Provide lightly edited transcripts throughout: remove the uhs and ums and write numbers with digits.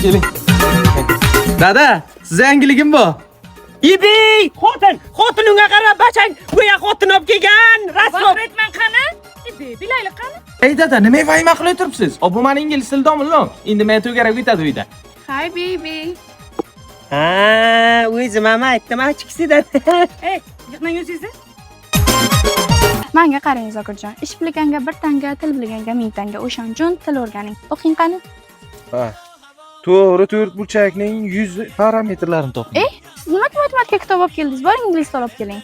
Keling. Dada, siz yangiligim bu. Ibi, xotinunga qarab bachang, bu ya xotin olib kelgan. Rasm. Baqretman qani? Bilayli qani? Ey dada, nima vahima qilib turibsiz? Bu meni ingliz tilida domilnom. Endi men to'garab ketadi uyda. Hi baby. Ha, o'zim ham aytdim, achkisidan. Ey, yig'mang o'zingizni. Menga qarang Zokirjon. Ish bilganga 1 tanga, til bilganga 1000 tanga. O'shan uchun til o'rganing. O'qing qani? Ha. To'g'ri, to'rt burchakning 100 parametrlarini toping. Ey, siz nimaga matematika kitob olib keldingiz? Boring ingliz til olib keling.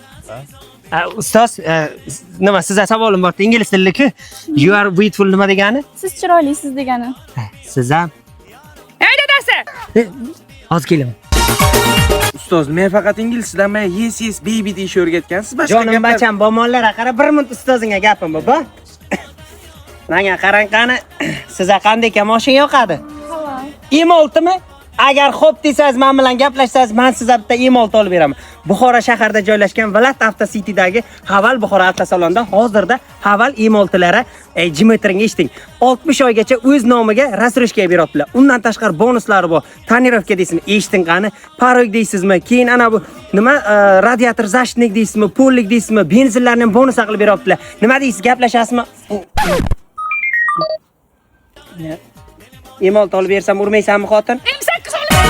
Ustoz, nima sizga savolim bor, ingliz tilida-ku. You are beautiful nima degani? Siz chiroylisiz degani. Siz ham. Ey dadasi! Hozir kelaman. Ustoz, men faqat ingliz tilida men yes baby deyish o'rgatgansiz. Boshqa Jonim bacham, bomonlarga qara, 1 minut ustozingga gapim bor. Menga qarang qani, sizga qanday mashina yoqadi? Emoltimi? Agar xo'p desangiz, men bilan gaplashsangiz, men sizga bitta emolt olib beraman. Buxoro shahrida joylashgan Vilat Avtocity'dagi Haval Buxoro avtosalonda hozirda Haval emoltlari jimetrini eshiting. 60 oygacha o'z nomiga rasroshkaga beryaptilar. Undan tashqari bonuslari bor. Tonirovka deysizmi, eshiting qani, parok deysizmi, keyin ana bu nima radiator zashnik deysizmi, pollik deysizmi, benzinlarni ham bonus qilib beryaptilar. Nima deysiz, gaplashasizmi? Emolt olib bersam urmaysanmi xotin? M8 olaman.